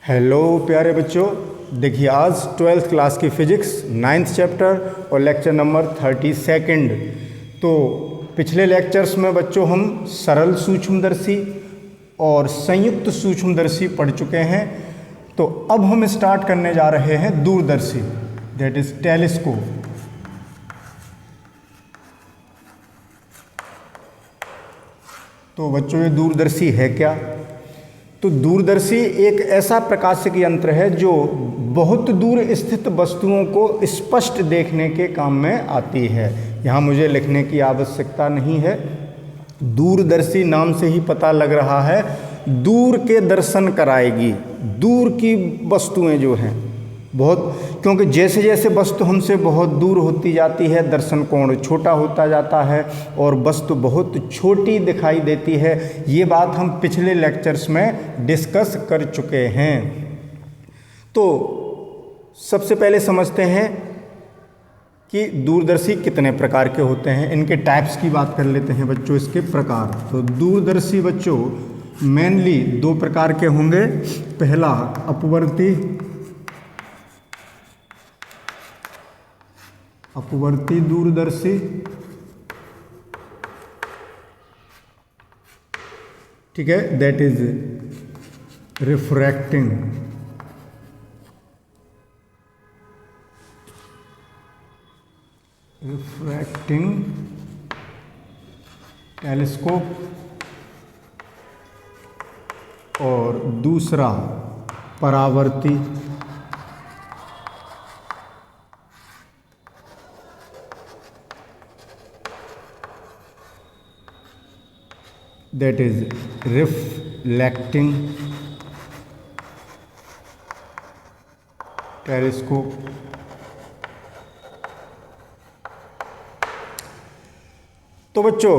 Hello प्यारे बच्चों, देखिए आज 12th क्लास की फिजिक्स 9th चैप्टर और लेक्चर नंबर 32। तो पिछले लेक्चर्स में बच्चों हम सरल सूक्ष्मदर्शी और संयुक्त सूक्ष्मदर्शी पढ़ चुके हैं। तो अब हम स्टार्ट करने जा रहे हैं दूरदर्शी, दैट इज टेलीस्कोप। तो बच्चों ये दूरदर्शी है क्या? तो दूरदर्शी एक ऐसा प्रकाशिक यंत्र है जो बहुत दूर स्थित वस्तुओं को स्पष्ट देखने के काम में आती है। यहाँ मुझे लिखने की आवश्यकता नहीं है, दूरदर्शी नाम से ही पता लग रहा है दूर के दर्शन कराएगी। दूर की वस्तुएं जो हैं बहुत, क्योंकि जैसे जैसे वस्तु हमसे बहुत दूर होती जाती है दर्शन कोण छोटा होता जाता है और वस्तु बहुत छोटी दिखाई देती है। ये बात हम पिछले लेक्चर्स में डिस्कस कर चुके हैं। तो सबसे पहले समझते हैं कि दूरदर्शी कितने प्रकार के होते हैं, इनके टाइप्स की बात कर लेते हैं बच्चों, इसके प्रकार। तो दूरदर्शी बच्चों मेनली दो प्रकार के होंगे। पहला अपवर्ती दूरदर्शी, ठीक है, दैट इज रिफ्रैक्टिंग टेलीस्कोप, और दूसरा परावर्ती दैट इज रिफ्लेक्टिंग टेलीस्कोप। तो बच्चों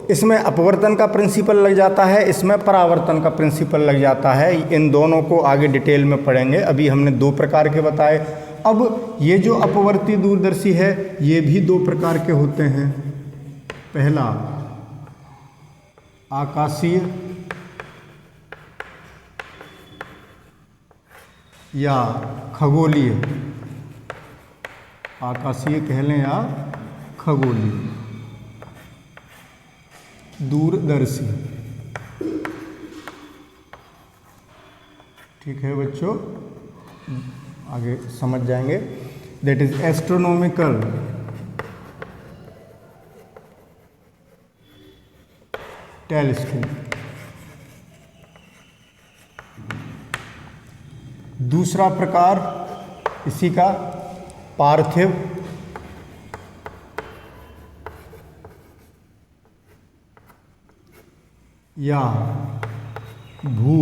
इसमें अपवर्तन का प्रिंसिपल लग जाता है, इसमें परावर्तन का प्रिंसिपल लग जाता है। इन दोनों को आगे डिटेल में पढ़ेंगे। अभी हमने दो प्रकार के बताए। अब ये जो अपवर्ती दूरदर्शी है ये भी दो प्रकार के होते हैं। पहला आकाशीय या खगोलीय, आकाशीय कह लें या खगोलीय दूरदर्शी, ठीक है बच्चों, आगे समझ जाएंगे। That is astronomical telescope. दूसरा प्रकार इसी का पार्थिव या भू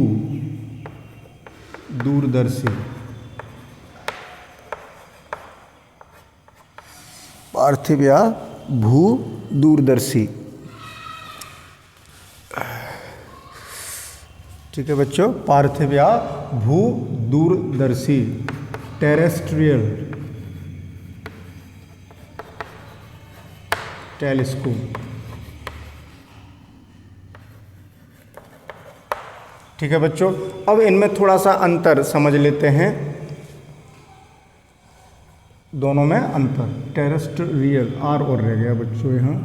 दूरदर्शी, पार्थिव या भू दूरदर्शी, ठीक है बच्चों, पार्थिव या भू दूरदर्शी, टेरेस्ट्रियल टेलीस्कोप, ठीक है बच्चों। अब इनमें थोड़ा सा अंतर समझ लेते हैं, दोनों में अंतर। टेरेस्ट्रियल आर और रह गया बच्चों, यहाँ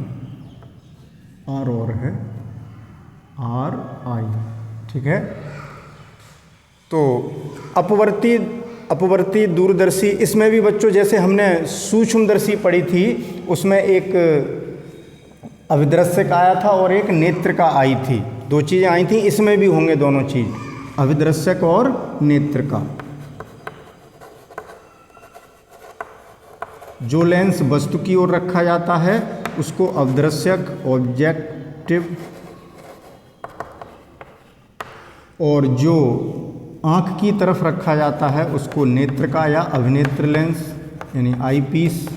आर और है, आर आई, ठीक है। तो अपवर्ती दूरदर्शी, इसमें भी बच्चों जैसे हमने सूक्ष्मदर्शी पढ़ी थी उसमें एक अभिदृश्यक आया था और एक नेत्रिका आई थी, दो चीज़ें आई थी। इसमें भी होंगे दोनों चीज़, अभिदृश्यक और नेत्रिका। जो लेंस वस्तु की ओर रखा जाता है उसको अभिदृश्यक ऑब्जेक्टिव, और जो आँख की तरफ रखा जाता है उसको नेत्रिका या अभिनेत्र लेंस यानी आई पीस।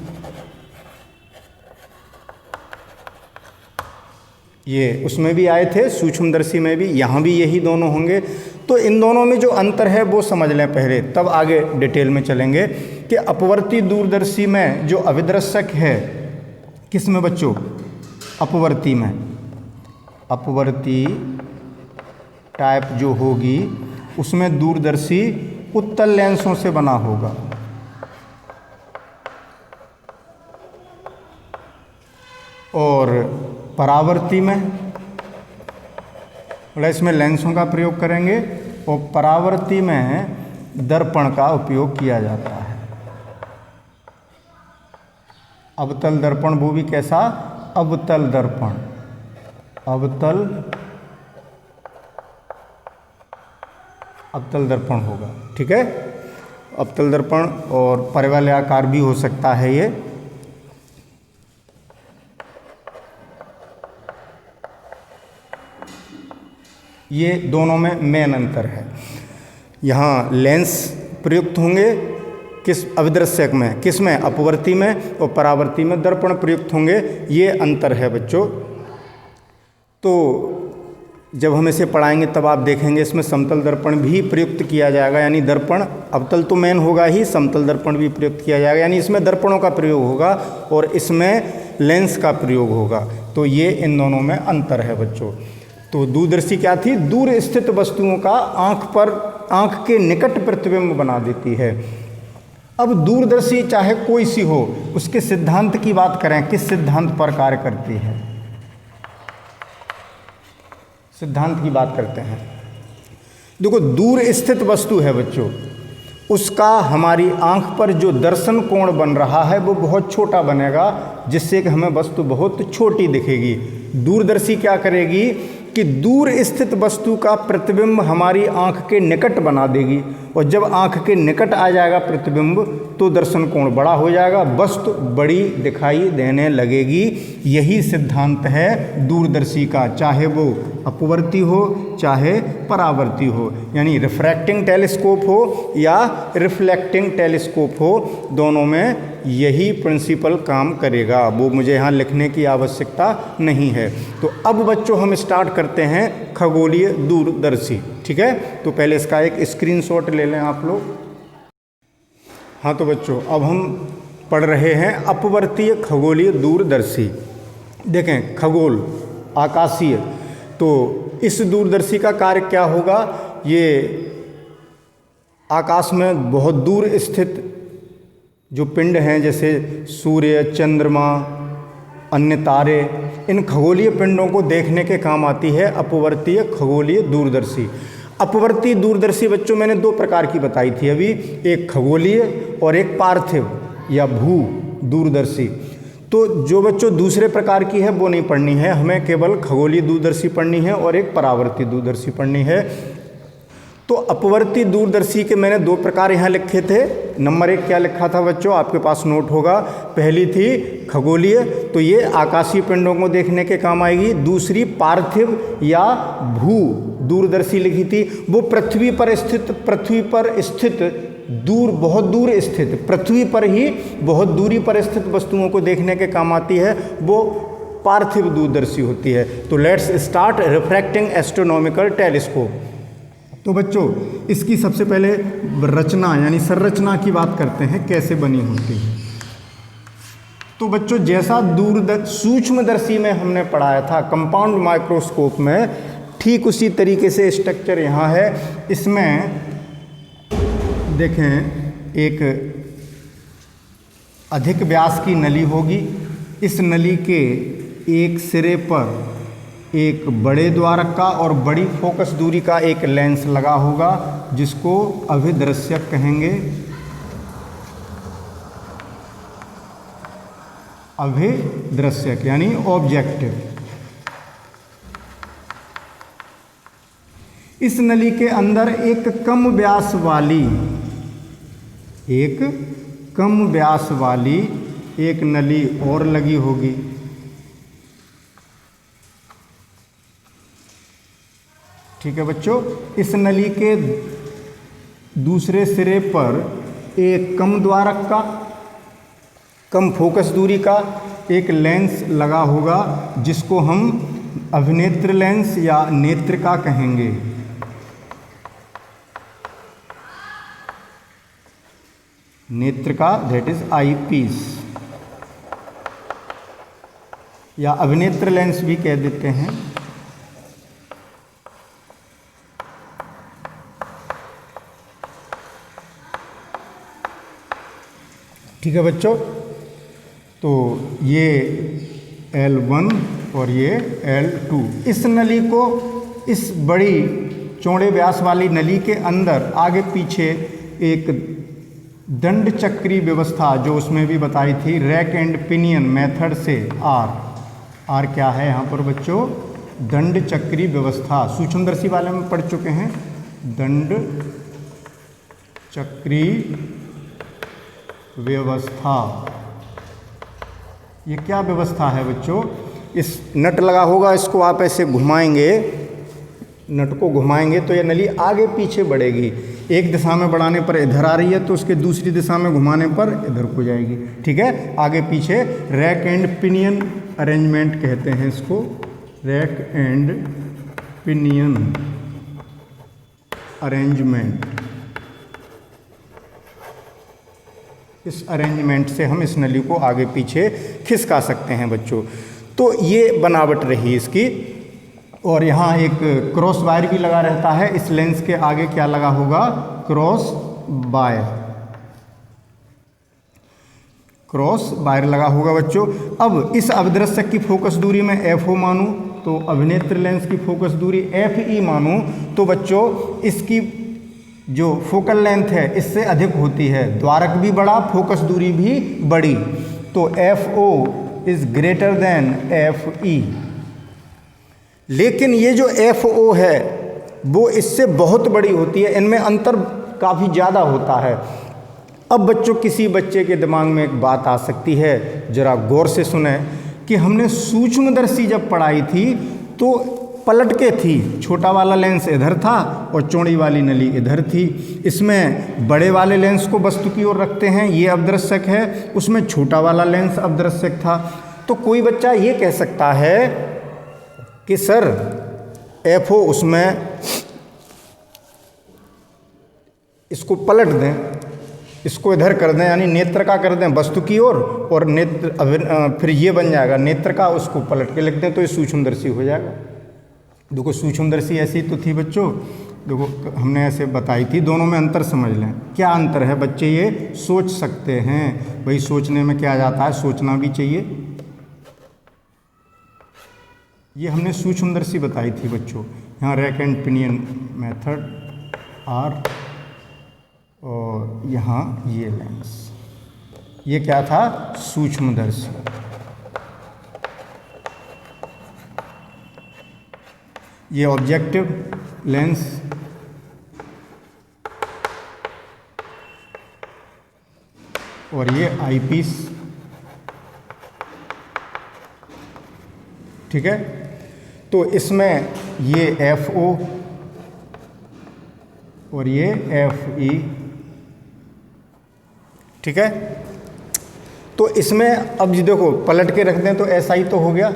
ये उसमें भी आए थे, सूक्ष्मदर्शी में भी, यहाँ भी यही दोनों होंगे। तो इन दोनों में जो अंतर है वो समझ लें पहले, तब आगे डिटेल में चलेंगे। कि अपवर्ती दूरदर्शी में जो अभिदृश्यक है, किस में बच्चों? अपवर्ती में। अपवर्ती टाइप जो होगी उसमें दूरदर्शी उत्तल लेंसों से बना होगा। और परावर्ती में इसमें लेंसों का प्रयोग करेंगे और परावर्ती में दर्पण का उपयोग किया जाता है। अवतल दर्पण, वो भी कैसा? अवतल दर्पण, अवतल दर्पण होगा। ठीक है, अवतल दर्पण और परिवलयाकार भी हो सकता है ये दोनों में मेन अंतर है। यहाँ लेंस प्रयुक्त होंगे किस अभिदृश्यक में, किस में? अपवर्ती में, और परावर्ती में दर्पण प्रयुक्त होंगे। ये अंतर है बच्चों। तो जब हम इसे पढ़ाएंगे तब आप देखेंगे इसमें समतल दर्पण भी प्रयुक्त किया जाएगा, यानी दर्पण अवतल तो मेन होगा ही, समतल दर्पण भी प्रयुक्त किया जाएगा, यानी इसमें दर्पणों का प्रयोग होगा और इसमें लेंस का प्रयोग होगा। तो ये इन दोनों में अंतर है बच्चों। तो दूरदर्शी क्या थी? दूर स्थित वस्तुओं का आँख के निकट प्रतिबिंब बना देती है। अब दूरदर्शी चाहे कोई सी हो, उसके सिद्धांत की बात करें, किस सिद्धांत पर कार्य करती है? सिद्धांत की बात करते हैं। देखो, दूर स्थित वस्तु है बच्चों, उसका हमारी आंख पर जो दर्शन कोण बन रहा है वो बहुत छोटा बनेगा, जिससे कि हमें वस्तु बहुत छोटी दिखेगी। दूरदर्शी क्या करेगी कि दूर स्थित वस्तु का प्रतिबिंब हमारी आंख के निकट बना देगी, और जब आंख के निकट आ जाएगा प्रतिबिंब तो दर्शन कोण बड़ा हो जाएगा, वस्तु बड़ी दिखाई देने लगेगी। यही सिद्धांत है दूरदर्शी का, चाहे वो अपवर्ती हो चाहे परावर्ती हो, यानी रिफ्रैक्टिंग टेलीस्कोप हो या रिफ्लेक्टिंग टेलीस्कोप हो, दोनों में यही प्रिंसिपल काम करेगा। वो मुझे यहाँ लिखने की आवश्यकता नहीं है। तो अब बच्चों हम स्टार्ट करते हैं खगोलीय दूरदर्शी। ठीक है, तो पहले इसका एक स्क्रीनशॉट ले लें आप लोग। हाँ, तो बच्चों अब हम पढ़ रहे हैं अपवर्तीय खगोलीय दूरदर्शी। देखें, खगोल आकाशीय, तो इस दूरदर्शी का कार्य क्या होगा? ये आकाश में बहुत दूर स्थित जो पिंड हैं, जैसे सूर्य, चंद्रमा, अन्य तारे, इन खगोलीय पिंडों को देखने के काम आती है अपवर्तीय खगोलीय दूरदर्शी। अपवर्ती दूरदर्शी बच्चों मैंने दो प्रकार की बताई थी अभी, एक खगोलीय और एक पार्थिव या भू दूरदर्शी। तो जो बच्चों दूसरे प्रकार की है वो नहीं पढ़नी है, हमें केवल खगोलीय दूरदर्शी पढ़नी है और एक परावर्ती दूरदर्शी पढ़नी है। तो अपवर्ती दूरदर्शी के मैंने दो प्रकार यहाँ लिखे थे। नंबर 1 क्या लिखा था बच्चों, आपके पास नोट होगा। पहली थी खगोलीय, तो ये आकाशीय पिंडों को देखने के काम आएगी। दूसरी पार्थिव या भू दूरदर्शी लिखी थी, वो पृथ्वी पर स्थित दूर, बहुत दूर स्थित, पृथ्वी पर ही बहुत दूरी पर स्थित वस्तुओं को देखने के काम आती है, वो पार्थिव दूरदर्शी होती है। तो let's start refracting astronomical telescope. तो बच्चों इसकी सबसे पहले रचना यानी संरचना की बात करते हैं, कैसे बनी होती है। तो बच्चों जैसा सूक्ष्मदर्शी में हमने पढ़ाया था कंपाउंड माइक्रोस्कोप में, ठीक उसी तरीके से स्ट्रक्चर यहाँ है। इसमें देखें, एक अधिक व्यास की नली होगी। इस नली के एक सिरे पर एक बड़े द्वारक का और बड़ी फोकस दूरी का एक लेंस लगा होगा, जिसको अभिदृश्यक कहेंगे। अभिदृश्यक यानी ऑब्जेक्टिव। इस नली के अंदर एक कम व्यास वाली एक नली और लगी होगी। ठीक है बच्चों, इस नली के दूसरे सिरे पर एक कम द्वारक का, कम फोकस दूरी का एक लेंस लगा होगा, जिसको हम अभिनेत्र लेंस या नेत्रिका कहेंगे। नेत्रिका दैट इज आई पीस, या अभिनेत्र लेंस भी कह देते हैं। ठीक है बच्चों, तो ये L1 और ये L2, इस नली को इस बड़ी चौड़े व्यास वाली नली के अंदर आगे पीछे एक दंड चक्री व्यवस्था जो उसमें भी बताई थी रैक एंड पिनियन मेथड से आर क्या है यहाँ पर बच्चों, दंड चक्री व्यवस्था, सूक्ष्मदर्शी वाले में पढ़ चुके हैं, दंड चक्री व्यवस्था। ये क्या व्यवस्था है बच्चों, इस नट लगा होगा, इसको आप ऐसे घुमाएंगे, नट को घुमाएंगे तो ये नली आगे पीछे बढ़ेगी, एक दिशा में बढ़ाने पर इधर आ रही है तो उसके दूसरी दिशा में घुमाने पर इधर को जाएगी, ठीक है, आगे पीछे। रैक एंड पिनियन अरेंजमेंट कहते हैं इसको, रैक एंड पिनियन अरेंजमेंट। इस अरेंजमेंट से हम इस नली को आगे पीछे खिसका सकते हैं बच्चों। तो ये बनावट रही इसकी, और यहाँ एक क्रॉस वायर भी लगा रहता है, इस लेंस के आगे क्या लगा होगा, क्रॉस वायर, क्रॉस वायर लगा होगा बच्चों। अब इस अभिदर्शक की फोकस दूरी में FO मानूं तो अभिनेत्र लेंस की फोकस दूरी FE मानूं तो बच्चों इसकी जो फोकल लेंथ है इससे अधिक होती है, द्वारक भी बड़ा, फोकस दूरी भी बड़ी, तो FO is greater than FE। लेकिन ये जो FO है वो इससे बहुत बड़ी होती है, इनमें अंतर काफ़ी ज़्यादा होता है। अब बच्चों किसी बच्चे के दिमाग में एक बात आ सकती है, ज़रा गौर से सुने, कि हमने सूक्ष्मदर्शी जब पढ़ाई थी तो पलट के थी, छोटा वाला लेंस इधर था और चौड़ी वाली नली इधर थी, इसमें बड़े वाले लेंस को वस्तु की ओर रखते हैं, ये अवदर्शक है, उसमें छोटा वाला लेंस अवदर्शक था। तो कोई बच्चा ये कह सकता है कि सर FO उसमें इसको पलट दें, इसको इधर कर दें, यानी नेत्र का कर दें वस्तु की ओर, और नेत्र फिर ये बन जाएगा नेत्र का, उसको पलट के लिख दें तो ये सूक्ष्मदर्शी हो जाएगा। देखो सूक्ष्मदर्शी ऐसी तो थी बच्चों, देखो हमने ऐसे बताई थी, दोनों में अंतर समझ लें। क्या अंतर है बच्चे, ये सोच सकते हैं, भाई सोचने में क्या जाता है, सोचना भी चाहिए। ये हमने सूक्ष्मदर्शी बताई थी बच्चों, यहाँ rack and pinion method R, और यहाँ ये लेंस, ये क्या था, सूक्ष्मदर्शी। ये ऑब्जेक्टिव लेंस, और ये आईपीस, ठीक है। तो इसमें ये FO और ये FE, ठीक है। तो इसमें अब जी देखो पलट के रख दें तो ऐसा ही तो हो गया।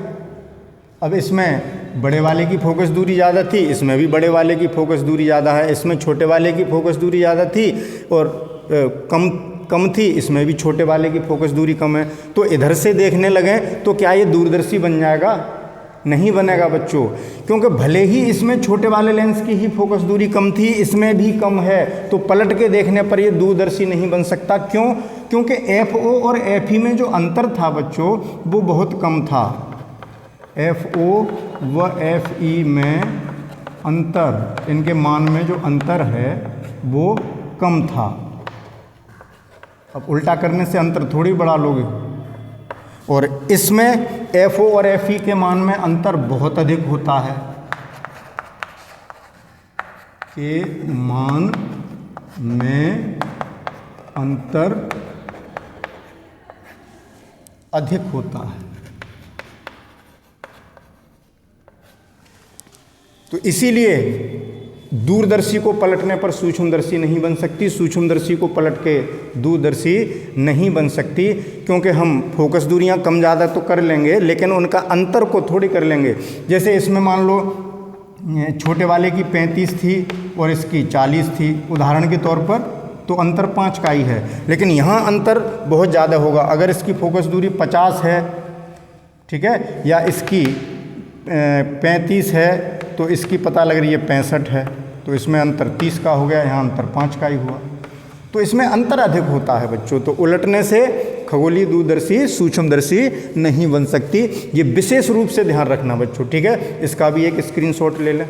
अब इसमें बड़े वाले की फोकस दूरी ज़्यादा थी, इसमें भी बड़े वाले की फोकस दूरी ज़्यादा है, इसमें छोटे वाले की फोकस दूरी ज़्यादा थी और कम थी, इसमें भी छोटे वाले की फोकस दूरी कम है। तो इधर से देखने लगें तो क्या ये दूरदर्शी बन जाएगा? नहीं बनेगा बच्चों, क्योंकि भले ही इसमें छोटे वाले लेंस की ही फोकस दूरी कम थी, इसमें भी कम है, तो पलट के देखने पर ये दूरदर्शी नहीं बन सकता। क्यों? क्योंकि FO और FE में जो अंतर था बच्चों वो बहुत कम था। FO व FE में अंतर, इनके मान में जो अंतर है वो कम था। अब उल्टा करने से अंतर थोड़ी बढ़ा लोगे। और इसमें FO और FE के मान में अंतर बहुत अधिक होता है, के मान में अंतर अधिक होता है। तो इसीलिए दूरदर्शी को पलटने पर सूक्ष्मदर्शी नहीं बन सकती, सूक्ष्मदर्शी को पलट के दूरदर्शी नहीं बन सकती, क्योंकि हम फोकस दूरियां कम ज़्यादा तो कर लेंगे लेकिन उनका अंतर को थोड़ी कर लेंगे। जैसे इसमें मान लो छोटे वाले की 35 थी और इसकी 40 थी उदाहरण के तौर पर, तो अंतर 5 का ही है, लेकिन यहाँ अंतर बहुत ज़्यादा होगा। अगर इसकी फोकस दूरी 50 है, ठीक है, या इसकी 35 है तो इसकी पता लग रही है 65 है, तो इसमें अंतर 30 का हो गया, यहाँ अंतर 5 का ही हुआ। तो इसमें अंतर अधिक होता है बच्चों। तो उलटने से खगोलीय दूरदर्शी सूक्ष्मदर्शी नहीं बन सकती, ये विशेष रूप से ध्यान रखना बच्चों, ठीक है। इसका भी एक स्क्रीनशॉट ले लें।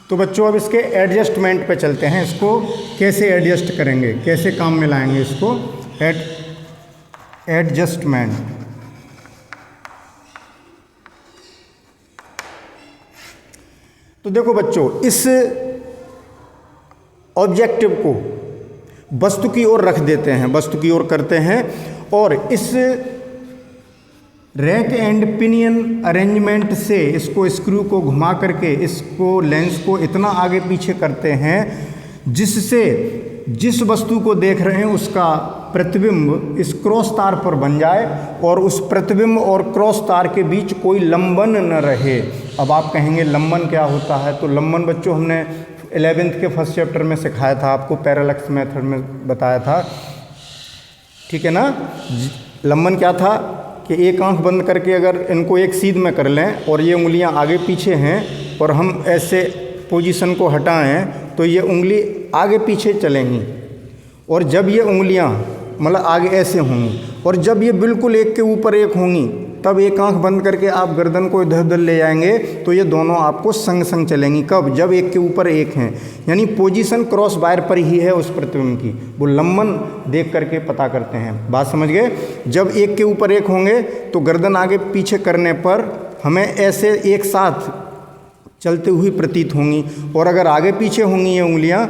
तो बच्चों अब इसके एडजस्टमेंट पे चलते हैं, इसको कैसे एडजस्ट करेंगे, कैसे काम में लाएंगे इसको। एडजस्टमेंट, तो देखो बच्चों इस ऑब्जेक्टिव को वस्तु की ओर रख देते हैं, वस्तु की ओर करते हैं, और इस रैक एंड पिनियन अरेंजमेंट से इसको स्क्रू को घुमा करके इसको लेंस को इतना आगे पीछे करते हैं जिससे जिस वस्तु को देख रहे हैं उसका प्रतिबिंब इस क्रॉस तार पर बन जाए और उस प्रतिबिंब और क्रॉस तार के बीच कोई लंबन न रहे। अब आप कहेंगे लंबन क्या होता है, तो लंबन बच्चों हमने 11th के फर्स्ट चैप्टर में सिखाया था, आपको पैरालक्स मेथड में बताया था, ठीक है ना। लंबन क्या था कि एक आंख बंद करके अगर इनको एक सीध में कर लें और ये उंगलियां आगे पीछे हैं और हम ऐसे पोजीशन को हटाएं तो ये उंगली आगे पीछे चलेंगी, और जब ये उंगलियां मतलब आगे ऐसे होंगी, और जब ये बिल्कुल एक के ऊपर एक होंगी तब एक आंख बंद करके आप गर्दन को इधर उधर ले जाएंगे तो ये दोनों आपको संग संग चलेंगी। कब? जब एक के ऊपर एक हैं, यानी पोजीशन क्रॉस वायर पर ही है उस प्रतिबिंब की, वो लंबन देख करके पता करते हैं। बात समझ गए? जब एक के ऊपर एक होंगे तो गर्दन आगे पीछे करने पर हमें ऐसे एक साथ चलती हुई प्रतीत होंगी, और अगर आगे पीछे होंगी ये उंगलियां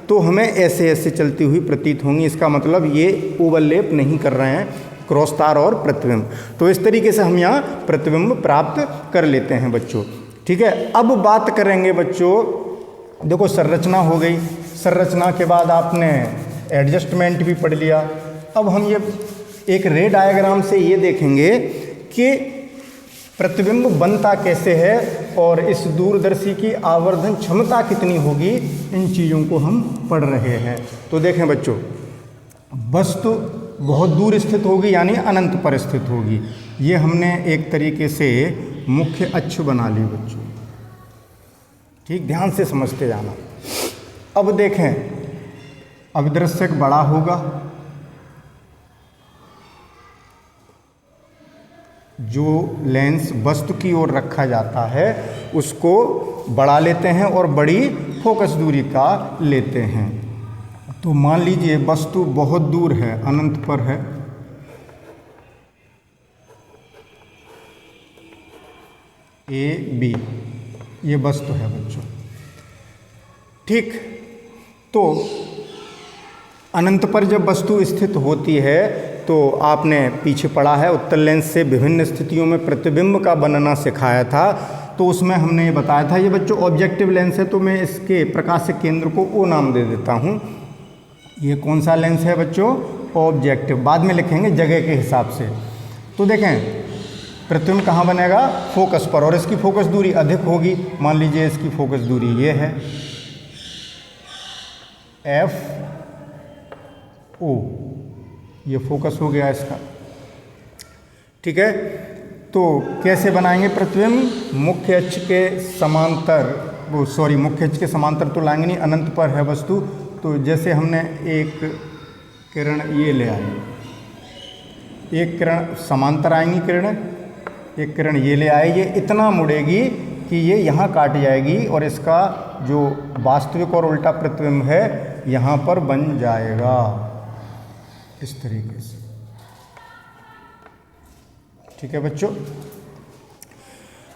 तो हमें ऐसे ऐसे चलती हुई प्रतीत होंगी। इसका मतलब ये ओवरलैप नहीं कर रहे हैं क्रॉस तार और प्रतिबिंब। तो इस तरीके से हम यहाँ प्रतिबिंब प्राप्त कर लेते हैं बच्चों, ठीक है। अब बात करेंगे बच्चों, देखो संरचना हो गई, संरचना के बाद आपने एडजस्टमेंट भी पढ़ लिया। अब हम ये एक रे डायग्राम से ये देखेंगे कि प्रतिबिंब बनता कैसे है और इस दूरदर्शी की आवर्धन क्षमता कितनी होगी, इन चीज़ों को हम पढ़ रहे हैं। तो देखें बच्चों, वस्तु बहुत दूर स्थित होगी यानी अनंत पर स्थित होगी। ये हमने एक तरीके से मुख्य अक्ष बना ली बच्चों, ठीक, ध्यान से समझते जाना। अब देखें अभिदृश्यक बड़ा होगा, जो लेंस वस्तु की ओर रखा जाता है उसको बढ़ा लेते हैं और बड़ी फोकस दूरी का लेते हैं। तो मान लीजिए वस्तु बहुत दूर है, अनंत पर है, AB ये वस्तु है बच्चों, ठीक। तो अनंत पर जब वस्तु स्थित होती है तो आपने पीछे पढ़ा है उत्तल लेंस से विभिन्न स्थितियों में प्रतिबिंब का बनना सिखाया था। तो उसमें हमने ये बताया था, ये बच्चों ऑब्जेक्टिव लेंस है तो मैं इसके प्रकाशिक केंद्र को O नाम दे देता हूँ। ये कौन सा लेंस है बच्चों? ऑब्जेक्टिव, बाद में लिखेंगे जगह के हिसाब से। तो देखें प्रतिबिंब कहाँ बनेगा? फोकस पर, और इसकी फोकस दूरी अधिक होगी। मान लीजिए इसकी फोकस दूरी ये है FO, ये फोकस हो गया इसका, ठीक है। तो कैसे बनाएंगे प्रतिबिंब? मुख्य अक्ष के समांतर, मुख्य अक्ष के समांतर तो लाएंगे नहीं, अनंत पर है वस्तु। तो जैसे हमने एक किरण ये ले आई, एक किरण समांतर आएंगी किरण, एक किरण ये ले आए, ये इतना मुड़ेगी कि ये यहाँ काट जाएगी और इसका जो वास्तविक और उल्टा प्रतिबिंब है यहाँ पर बन जाएगा इस तरीके से, ठीक है बच्चों।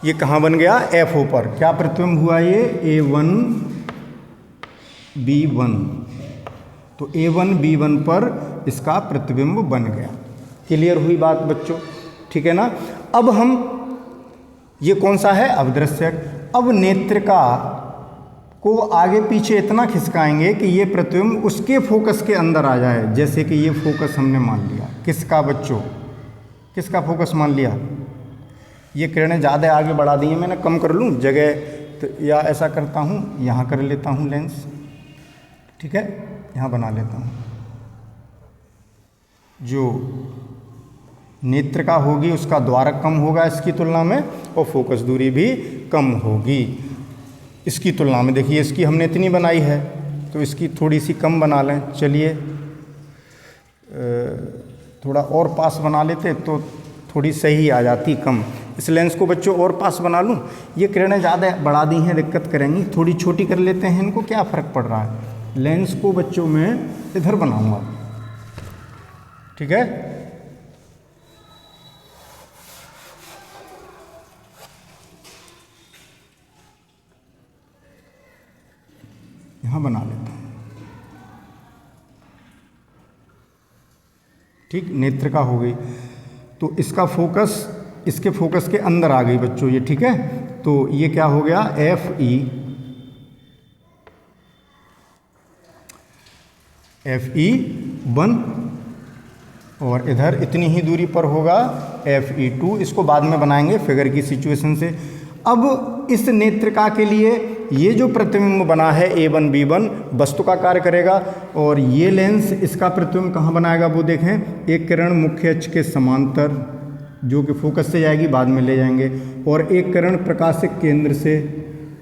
ये कहाँ बन गया? FO पर। क्या प्रतिबिंब हुआ? ये A1 B1, तो A1 B1 पर इसका प्रतिबिंब बन गया। क्लियर हुई बात बच्चों, ठीक है ना। अब हम ये कौन सा है? अभिदृश्यक। अब नेत्रिका को आगे पीछे इतना खिसकाएंगे कि ये प्रतिबिंब उसके फोकस के अंदर आ जाए। जैसे कि ये फोकस हमने मान लिया, किसका बच्चों? किसका फोकस मान लिया? ये किरणें ज़्यादा आगे बढ़ा दी हैं मैंने, कम कर लूँ जगह तो, या ऐसा करता हूँ यहाँ कर लेता हूँ लेंस, ठीक है, यहाँ बना लेता हूँ। जो नेत्रिका होगी उसका द्वारक कम होगा इसकी तुलना में, और फोकस दूरी भी कम होगी इसकी तुलना में। देखिए इसकी हमने इतनी बनाई है, तो इसकी थोड़ी सी कम बना लें। चलिए थोड़ा और पास बना लेते तो थोड़ी सही आ जाती कम। इस लेंस को बच्चों और पास बना लूँ? ये किरणें ज़्यादा बढ़ा दी हैं, दिक्कत करेंगी। थोड़ी छोटी कर लेते हैं इनको, क्या फ़र्क पड़ रहा है। लेंस को बच्चों मैं इधर बनाऊंगा, ठीक है। यहाँ बना लेता हूँ, ठीक। नेत्र का हो गई, तो इसका फोकस इसके फोकस के अंदर आ गई बच्चों ये, ठीक है। तो ये क्या हो गया, FE1 और इधर इतनी ही दूरी पर होगा FE2। इसको बाद में बनाएंगे फिगर की सिचुएशन से। अब इस नेत्रिका के लिए ये जो प्रतिबिंब बना है A1 B1 वस्तु का कार्य करेगा, और ये लेंस इसका प्रतिबिंब कहाँ बनाएगा वो देखें। एक किरण मुख्य अक्ष के समांतर जो कि फोकस से जाएगी, बाद में ले जाएंगे, और एक किरण प्रकाशिक केंद्र से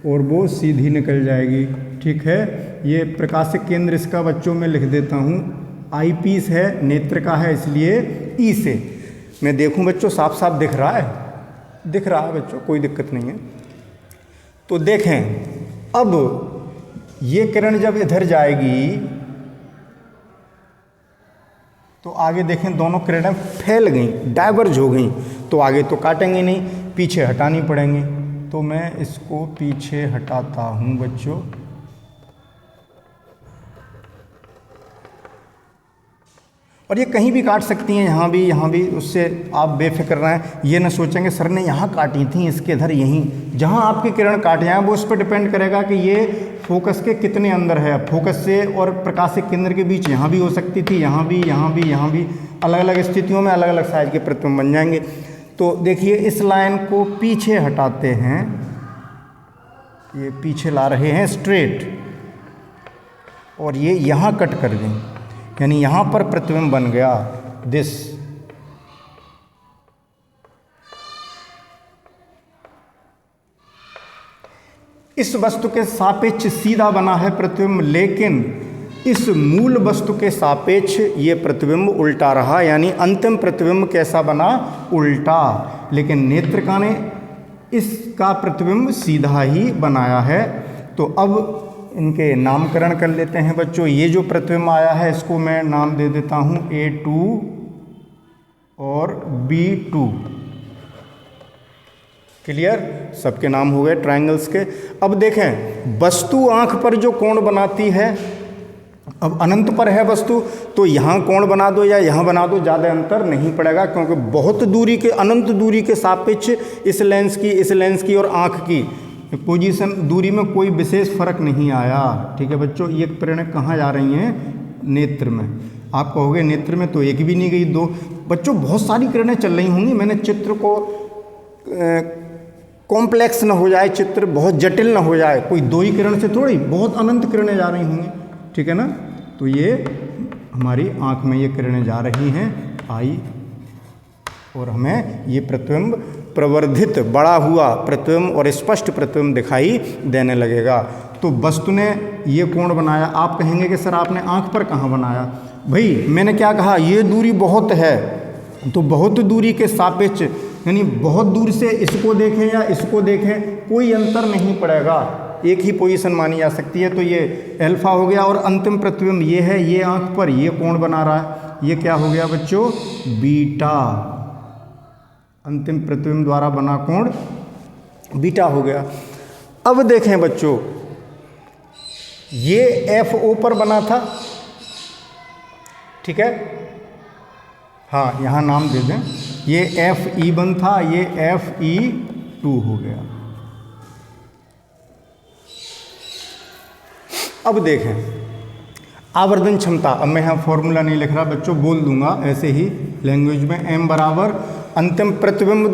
और वो सीधी निकल जाएगी, ठीक है। ये प्रकाशिक केंद्र इसका बच्चों में लिख देता हूँ, आई पीस है, नेत्र का है, इसलिए ई से। मैं देखूँ बच्चों साफ साफ दिख रहा है? दिख रहा है बच्चों, कोई दिक्कत नहीं है। तो देखें अब ये किरण जब इधर जाएगी तो आगे देखें दोनों किरणें फैल गई, डाइवर्ज हो गई, तो आगे तो काटेंगे नहीं, पीछे हटानी पड़ेंगी। तो मैं इसको पीछे हटाता हूँ बच्चों। और ये कहीं भी काट सकती हैं, यहाँ भी, उससे आप बेफिक्र रहें। ये न सोचेंगे सर ने यहाँ काटी थी, इसके इधर यहीं, जहाँ आपकी किरण काट जाए वो उस पर डिपेंड करेगा कि ये फोकस के कितने अंदर है। फोकस से और प्रकाशिक केंद्र के बीच यहाँ भी हो सकती थी, यहाँ भी, अलग अलग स्थितियों में अलग अलग साइज के प्रतिबिंब बन जाएंगे। तो देखिए इस लाइन को पीछे हटाते हैं, ये पीछे ला रहे हैं स्ट्रेट, और ये यहाँ कट कर दें, यानी यहाँ पर प्रतिबिंब बन गया दिस। इस वस्तु के सापेक्ष सीधा बना है प्रतिबिंब, लेकिन इस मूल वस्तु के सापेक्ष ये प्रतिबिंब उल्टा रहा, यानी अंतिम प्रतिबिंब कैसा बना, उल्टा। लेकिन नेत्रिका ने इसका प्रतिबिंब सीधा ही बनाया है। तो अब इनके नामकरण कर लेते हैं बच्चों। ये जो प्रतिबिंब आया है इसको मैं नाम दे देता हूँ A2 और B2। क्लियर? सबके नाम हो गए ट्रायंगल्स के। अब देखें वस्तु आंख पर जो कोण बनाती है, अब अनंत पर है वस्तु, तो यहाँ कोण बना दो या यहाँ बना दो, ज़्यादा अंतर नहीं पड़ेगा, क्योंकि बहुत दूरी के, अनंत दूरी के सापेक्ष इस लेंस की और आँख की पोजीशन, दूरी में कोई विशेष फर्क नहीं आया, ठीक है बच्चों। ये किरणें कहाँ जा रही हैं, नेत्र में। आप कहोगे नेत्र में तो एक भी नहीं गई, दो। बच्चों बहुत सारी किरणें चल रही होंगी, मैंने चित्र को कॉम्प्लेक्स न हो जाए, चित्र बहुत जटिल न हो जाए, कोई दो ही किरण से थोड़ी, बहुत अनंत किरणें जा रही होंगी, ठीक है ना। तो ये हमारी आँख में ये किरणें जा रही हैं, आई, और हमें ये प्रतिबिंब प्रवर्धित, बड़ा हुआ प्रतिबिंब और स्पष्ट प्रतिबिंब दिखाई देने लगेगा। तो वस्तु ने ये कोण बनाया। आप कहेंगे कि सर आपने आँख पर कहाँ बनाया? भाई मैंने क्या कहा, ये दूरी बहुत है, तो बहुत दूरी के सापेक्ष, यानी बहुत दूर से इसको देखें या इसको देखें कोई अंतर नहीं पड़ेगा, एक ही पोजीशन मानी जा सकती है। तो ये अल्फा हो गया, और अंतिम प्रतिबिंब ये है, ये आँख पर ये कोण बना रहा है, ये क्या हो गया बच्चों, बीटा। अंतिम प्रतिबिंब द्वारा बना कोण बीटा हो गया। अब देखें बच्चों, ये FO पर बना था, ठीक है, हाँ यहाँ नाम दे दें, ये FE1 था, ये FE2 हो गया। अब देखें आवर्धन क्षमता, अब मैं यहाँ फॉर्मूला नहीं लिख रहा बच्चों, बोल दूंगा ऐसे ही लैंग्वेज में। m बराबर अंतिम प्रतिबिंब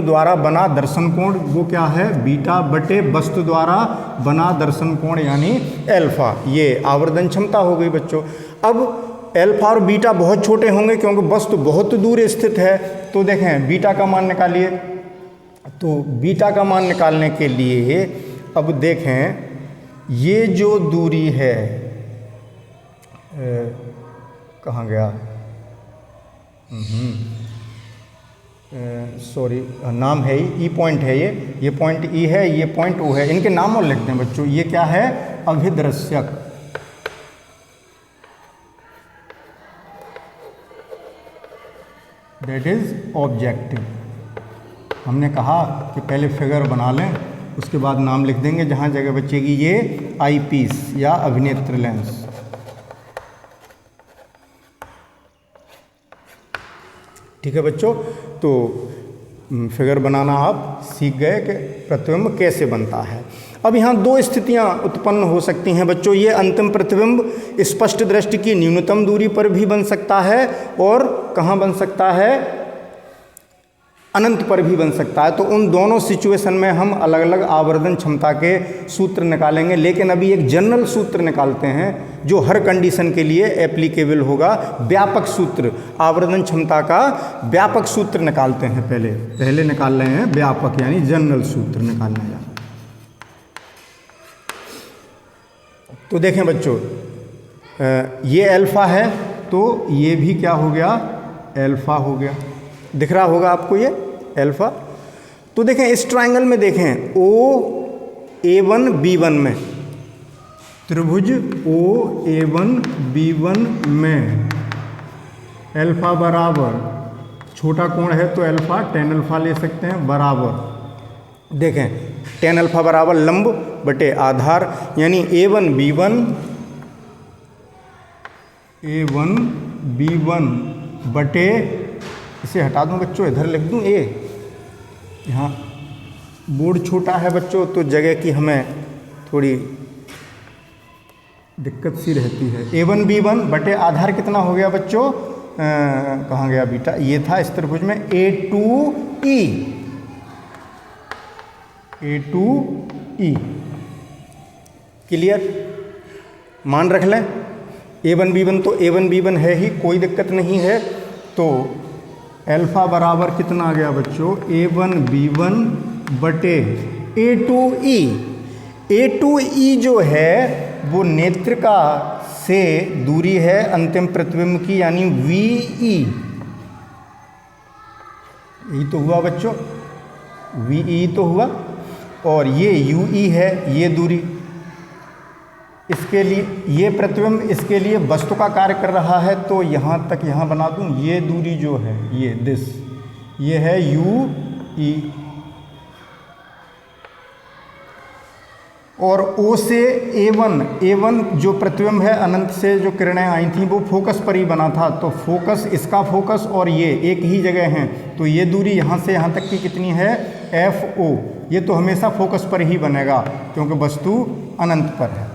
द्वारा बना दर्शन कोण, वो क्या है, बीटा बटे वस्तु द्वारा बना दर्शन कोण यानी अल्फा। ये आवर्धन क्षमता हो गई बच्चों। अब अल्फा और बीटा बहुत छोटे होंगे क्योंकि वस्तु बहुत दूर स्थित है। तो देखें बीटा का मान निकालिए। तो बीटा का मान निकालने के लिए अब देखें ये जो दूरी है, कहाँ गया, सॉरी, नाम है ई पॉइंट है, ये पॉइंट ई है, ये पॉइंट ओ है, इनके नाम और लिखते हैं बच्चों। ये क्या है, अभिदृश्यक, दैट इज ऑब्जेक्टिव। हमने कहा कि पहले फिगर बना लें, उसके बाद नाम लिख देंगे जहाँ जगह बचेगी। ये आई पीस या अभिनेत्र लेंस। ठीक है बच्चों, तो फिगर बनाना आप सीख गए कि प्रतिबिंब कैसे बनता है। अब यहाँ दो स्थितियाँ उत्पन्न हो सकती हैं बच्चों। ये अंतिम प्रतिबिंब स्पष्ट दृष्टि की न्यूनतम दूरी पर भी बन सकता है और कहाँ बन सकता है, अनंत पर भी बन सकता है। तो उन दोनों सिचुएशन में हम अलग अलग आवर्धन क्षमता के सूत्र निकालेंगे, लेकिन अभी एक जनरल सूत्र निकालते हैं जो हर कंडीशन के लिए एप्लीकेबल होगा। व्यापक सूत्र, आवर्धन क्षमता का व्यापक सूत्र निकालते हैं। पहले निकाल रहे हैं व्यापक यानी जनरल सूत्र निकालने हैं। तो देखें बच्चों, ये अल्फा है तो ये भी क्या हो गया, अल्फा हो गया। दिख रहा होगा आपको ये अल्फा। तो देखें इस ट्रायंगल में, देखें OA1 B1 में, त्रिभुज OA1 B1 में अल्फा बराबर, छोटा कोण है तो अल्फा tan अल्फा ले सकते हैं, बराबर। देखें tan अल्फा बराबर लंब बटे आधार, यानी A1 B1 बटे, इसे हटा दूं बच्चों, इधर लिख दूं A। यहाँ बोर्ड छोटा है बच्चों तो जगह की हमें थोड़ी दिक्कत सी रहती है। A1 B1 बटे आधार कितना हो गया बच्चों, कहाँ गया बीटा, ये था इस त्रिभुज में A2E। क्लियर, मान रख लें। A1 B1 तो A1 B1 है ही, कोई दिक्कत नहीं है। तो अल्फा बराबर कितना आ गया बच्चों, A1 B1 बटे A2E। A2E जो है वो नेत्रिका से दूरी है अंतिम प्रतिबिंब की, यानी VE। यही तो हुआ बच्चों, VE तो हुआ। और ये UE है, ये दूरी, इसके लिए ये प्रतिबिंब इसके लिए वस्तु का कार्य कर रहा है। तो यहाँ तक यहाँ बना दूँ, ये दूरी जो है ये दिस, ये है UE। और O से A1 जो प्रतिबिंब है, अनंत से जो किरणें आई थी वो फोकस पर ही बना था। तो फोकस, इसका फोकस और ये एक ही जगह हैं, तो ये दूरी यहाँ से यहाँ तक की कितनी है, FO। ये तो हमेशा फोकस पर ही बनेगा क्योंकि वस्तु अनंत पर है।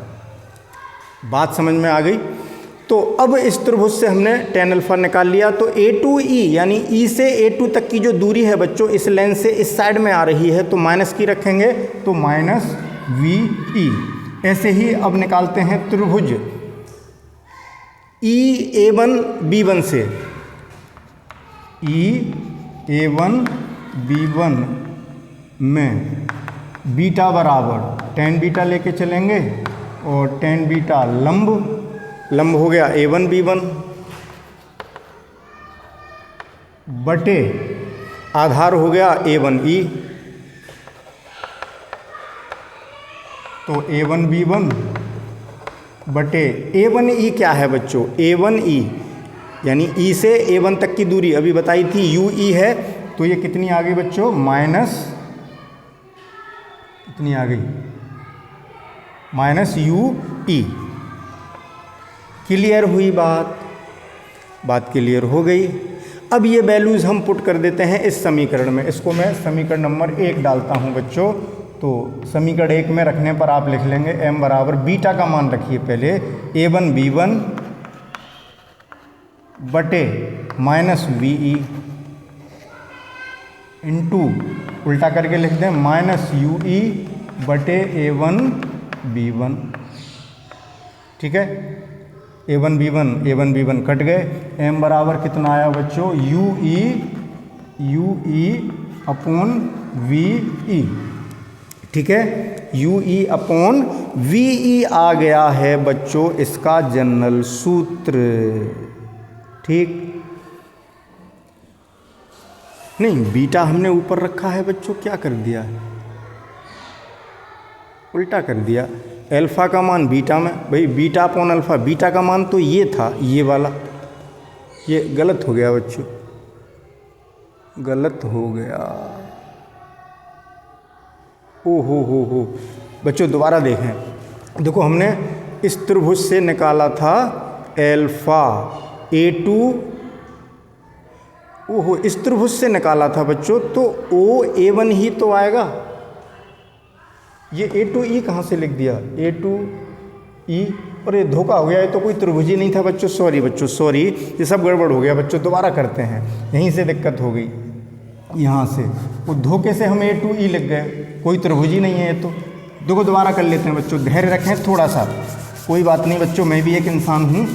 बात समझ में आ गई। तो अब इस त्रिभुज से हमने tan अल्फा निकाल लिया। तो A2E यानी E से A2 तक की जो दूरी है बच्चों, इस लेंस से इस साइड में आ रही है, तो माइनस की रखेंगे, तो माइनस VE। ऐसे ही अब निकालते हैं त्रिभुज EA1 B1 से, EA1 B1 में बीटा बराबर tan बीटा लेके चलेंगे, और tan बीटा लंब हो गया A1 B1 बटे आधार हो गया A1E। तो A1 B1 बटे A1E क्या है बच्चों, A1E यानी E से A1 तक की दूरी अभी बताई थी UE है। तो ये कितनी आ गई बच्चों, माइनस, कितनी आ गई, माइनस UE। क्लियर हुई बात क्लियर हो गई। अब ये वैल्यूज़ हम पुट कर देते हैं इस समीकरण में। इसको मैं समीकरण नंबर 1 डालता हूँ बच्चों। तो समीकरण 1 में रखने पर आप लिख लेंगे m बराबर, बीटा का मान रखिए पहले, A1 B1 बटे माइनस VE इंटू, उल्टा करके लिख दें, माइनस UE बटे A1 B1। ठीक है, A1 B1 कट गए। m बराबर कितना आया बच्चों, UE अपॉन VE। ठीक है, UE अपॉन VE आ गया है बच्चों इसका जनरल सूत्र। ठीक, नहीं बीटा हमने ऊपर रखा है बच्चों, क्या कर दिया है, उल्टा कर दिया। अल्फ़ा का मान बीटा में, भाई बीटा अपॉन अल्फ़ा, बीटा का मान तो ये था, ये वाला, ये गलत हो गया बच्चों, गलत हो गया। ओ हो बच्चों दोबारा देखें, देखो हमने इस त्रिभुज से निकाला था अल्फ़ा A2, ओहो इस त्रिभुज से निकाला था बच्चों, तो OA1 ही तो आएगा। ये A2E कहाँ से लिख दिया, A2E, और ये धोखा हो गया, ये तो कोई त्रिभुज ही नहीं था बच्चों, सॉरी बच्चों सॉरी, ये सब गड़बड़ हो गया बच्चों, दोबारा करते हैं, यहीं से दिक्कत हो गई, यहाँ से वो धोखे से हम A2E लिख गए, कोई त्रिभुज ही नहीं है ये तो। देखो दोबारा कर लेते हैं बच्चों, धैर्य रखें थोड़ा सा, कोई बात नहीं बच्चों, मैं भी एक इंसान हूँ,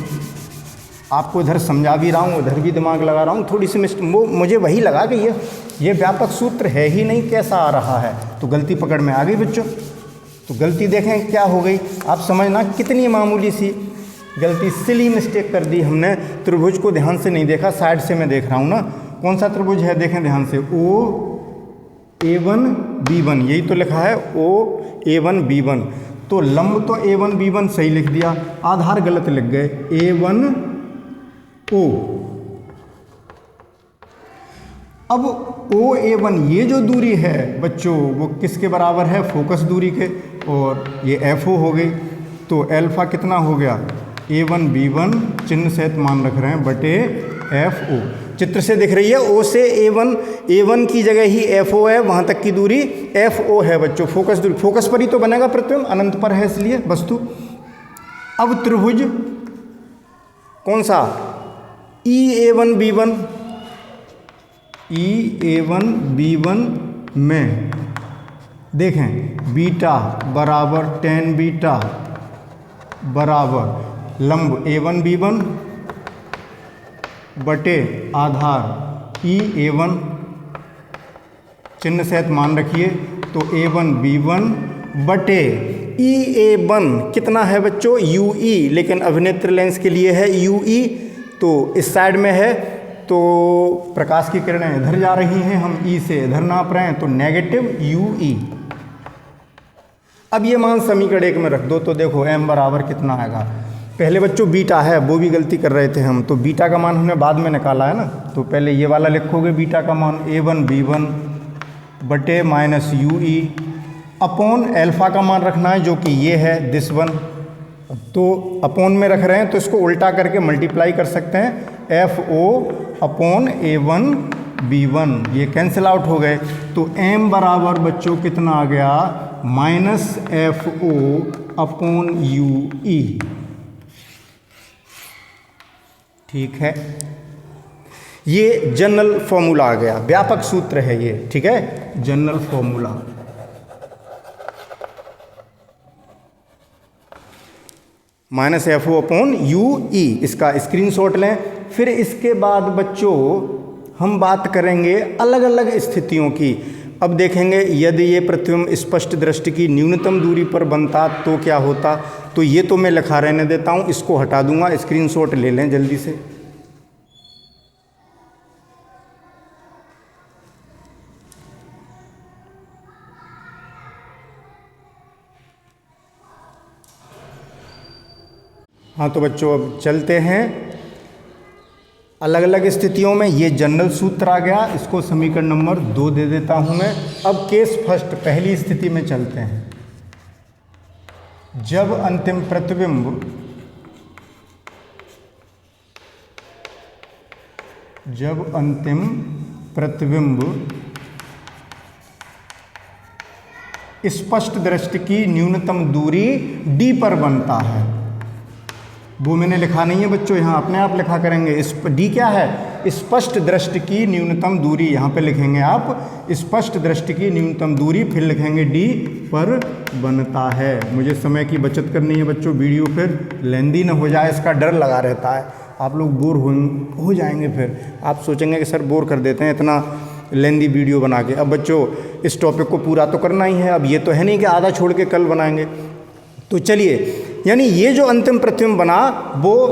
आपको इधर समझा भी रहा हूँ, उधर भी दिमाग लगा रहा हूँ, थोड़ी सी वो मुझे वही लगा कि ये व्यापक सूत्र है ही नहीं, कैसा आ रहा है, तो गलती पकड़ में आ गई बच्चों। तो गलती देखें क्या हो गई, आप समझना कितनी मामूली सी गलती, सिली मिस्टेक कर दी हमने, त्रिभुज को ध्यान से नहीं देखा, साइड से मैं देख रहा हूँ ना, कौन सा त्रिभुज है देखें ध्यान से, OA1 B1, यही तो लिखा है OA1 B1, तो लंब तो A1 B1 सही लिख दिया, आधार गलत लिख गए, A1 O। अब OA1 ये जो दूरी है बच्चों वो किसके बराबर है, फोकस दूरी के, और ये FO हो गई, तो अल्फ़ा कितना हो गया, A1 B1 चिन्ह सहित मान रख रहे हैं बटे FO, चित्र से दिख रही है O से A1 की जगह ही FO है, वहाँ तक की दूरी FO है बच्चों, फोकस दूरी, फोकस पर ही तो बनेगा प्रतिबिंब, अनंत पर है इसलिए वस्तु। अब त्रिभुज कौन सा, EA1 B1 में देखें बीटा बराबर tan बीटा बराबर लंब A1 B1 बटे आधार EA1, चिन्ह सहित मान रखिए, तो A1 B1 बटे EA1 कितना है बच्चों, UE, लेकिन अभिनेत्र लेंस के लिए है UE, तो इस साइड में है, तो प्रकाश की किरणें इधर जा रही हैं, हम E से इधर नाप रहे हैं, तो नेगेटिव UE। अब ये मान समीकरण 1 में रख दो, तो देखो m बराबर कितना आएगा, पहले बच्चों बीटा है, वो भी गलती कर रहे थे हम, तो बीटा का मान हमने बाद में निकाला है ना, तो पहले ये वाला लिखोगे बीटा का मान A1 B1 बटे माइनस UE अपॉन अल्फ़ा का मान रखना है जो कि ये है दिस वन, तो अपॉन में रख रहे हैं तो इसको उल्टा करके मल्टीप्लाई कर सकते हैं, FO अपॉन A1 B1, ये कैंसिल आउट हो गए, तो m बराबर बच्चों कितना आ गया, माइनस FO अपॉन UE। ठीक है, ये जनरल फॉर्मूला आ गया, व्यापक सूत्र है ये, ठीक है, general formula. Minus FO upon UE, इसका स्क्रीनशॉट लें। फिर इसके बाद बच्चों हम बात करेंगे अलग अलग स्थितियों की। अब देखेंगे यदि ये प्रतिबिंब स्पष्ट दृष्टि की न्यूनतम दूरी पर बनता तो क्या होता, तो ये तो मैं लिखा रहने देता हूँ, इसको हटा दूंगा, स्क्रीनशॉट ले लें जल्दी से। हाँ तो बच्चों अब चलते हैं अलग अलग स्थितियों में, ये जनरल सूत्र आ गया, इसको समीकरण नंबर 2 दे देता हूं मैं। अब केस फर्स्ट, पहली स्थिति में चलते हैं। जब अंतिम प्रतिबिंब स्पष्ट दृष्टि की न्यूनतम दूरी D पर बनता है, वो मैंने लिखा नहीं है बच्चों, यहाँ अपने आप लिखा करेंगे। इस D क्या है, स्पष्ट दृष्टि की न्यूनतम दूरी, यहाँ पे लिखेंगे आप स्पष्ट दृष्टि की न्यूनतम दूरी, फिर लिखेंगे D पर बनता है। मुझे समय की बचत करनी है बच्चों, वीडियो फिर लेंदी ना हो जाए, इसका डर लगा रहता है, आप लोग बोर हो जाएंगे, फिर आप सोचेंगे कि सर बोर कर देते हैं इतना लेंदी वीडियो बना के। अब बच्चों इस टॉपिक को पूरा तो करना ही है, अब ये तो है नहीं कि आधा छोड़ के कल बनाएंगे, तो चलिए, यानी ये जो अंतिम प्रतिबिंब बना वो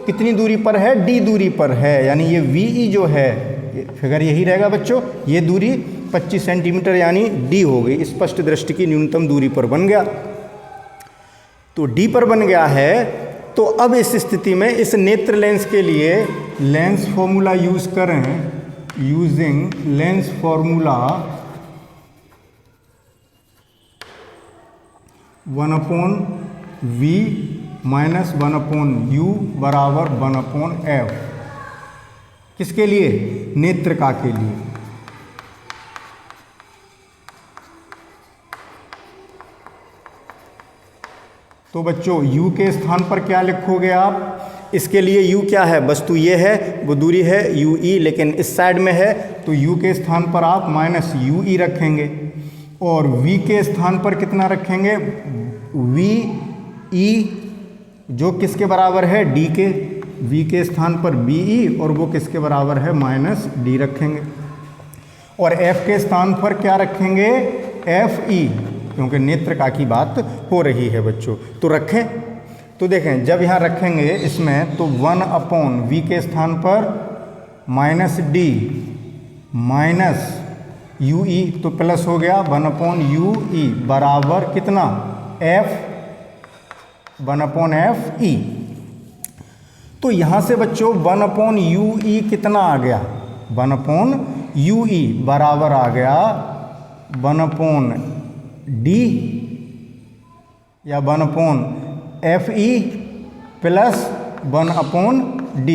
कितनी दूरी पर है, d दूरी पर है, यानी ये VE जो है, फिगर यही रहेगा बच्चों, ये दूरी 25 सेंटीमीटर यानी d हो गई, स्पष्ट दृष्टि की न्यूनतम दूरी पर बन गया। तो d पर बन गया है, तो अब इस स्थिति में इस नेत्र लेंस के लिए लेंस फॉर्मूला यूज करें, using lens formula 1/v minus 1/u बराबर 1/f। किसके लिए? नेत्रका के लिए। तो बच्चों u के स्थान पर क्या लिखोगे आप? इसके लिए u क्या है? वस्तु ये है, वो दूरी है ue, लेकिन इस साइड में है तो u के स्थान पर आप -ue रखेंगे और v के स्थान पर कितना रखेंगे? ve, जो किसके बराबर है? d के। v के स्थान पर be और वो किसके बराबर है? -d रखेंगे। और f के स्थान पर क्या रखेंगे? fe, क्योंकि नेत्रका की बात हो रही है बच्चों, तो रखें। तो देखें, जब यहाँ रखेंगे इसमें तो 1/v के स्थान पर -d -ue, तो प्लस हो गया 1/ue बराबर कितना? f 1/fe। तो यहाँ से बच्चों 1/ue कितना आ गया? 1/ue बराबर आ गया 1/d या 1/fe प्लस 1/d।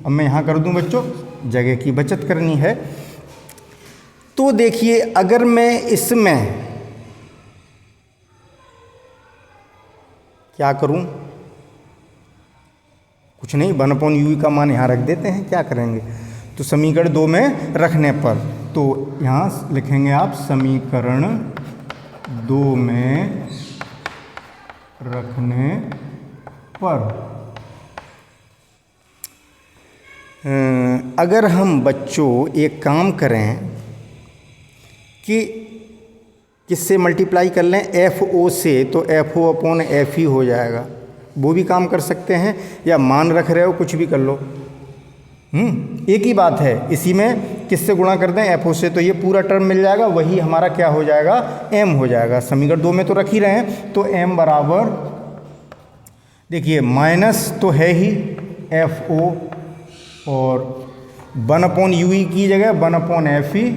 अब मैं यहाँ कर दूँ बच्चों, जगह की बचत करनी है। तो देखिए, अगर मैं इसमें क्या करूं? कुछ नहीं, 1/u का मान यहाँ रख देते हैं, क्या करेंगे? तो समीकरण 2 में रखने पर, तो यहाँ लिखेंगे आप समीकरण 2 में रखने पर। अगर हम बच्चों एक काम करें कि किससे मल्टीप्लाई कर लें? FO से, तो FO/FE हो जाएगा। वो भी काम कर सकते हैं, या मान रख रहे हो कुछ भी कर लो, एक ही बात है। इसी में किससे गुणा कर दें? FO से, तो ये पूरा टर्म मिल जाएगा, वही हमारा क्या हो जाएगा? M हो जाएगा। समीकरण 2 में तो रख ही रहे हैं, तो M बराबर, देखिए माइनस तो है ही FO और 1/ue की जगह 1/fe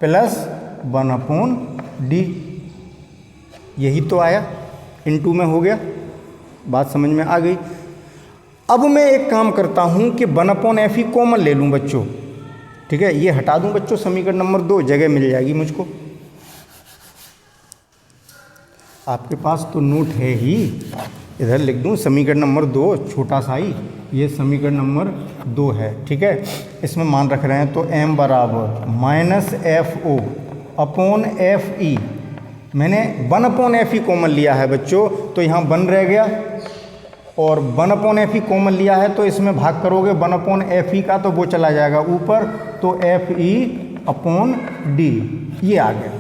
प्लस 1/d, यही तो आया, इनटू में हो गया। बात समझ में आ गई। अब मैं एक काम करता हूं कि 1/fe कॉमन ले लूं बच्चों, ठीक है, ये हटा दूं बच्चों, समीकरण नंबर 2 जगह मिल जाएगी मुझको। आपके पास तो नोट है ही, इधर लिख दूं समीकरण नंबर 2, छोटा सा ही, ये समीकरण नंबर 2 है, ठीक है। इसमें मान रख रहे हैं, तो m बराबर -FO/FE, मैंने 1/fe कॉमन लिया है बच्चों, तो यहाँ 1 रह गया, और 1/fe कॉमन लिया है तो इसमें भाग करोगे 1/fe का, तो वो चला जाएगा ऊपर, तो FE/d, ये आ गया।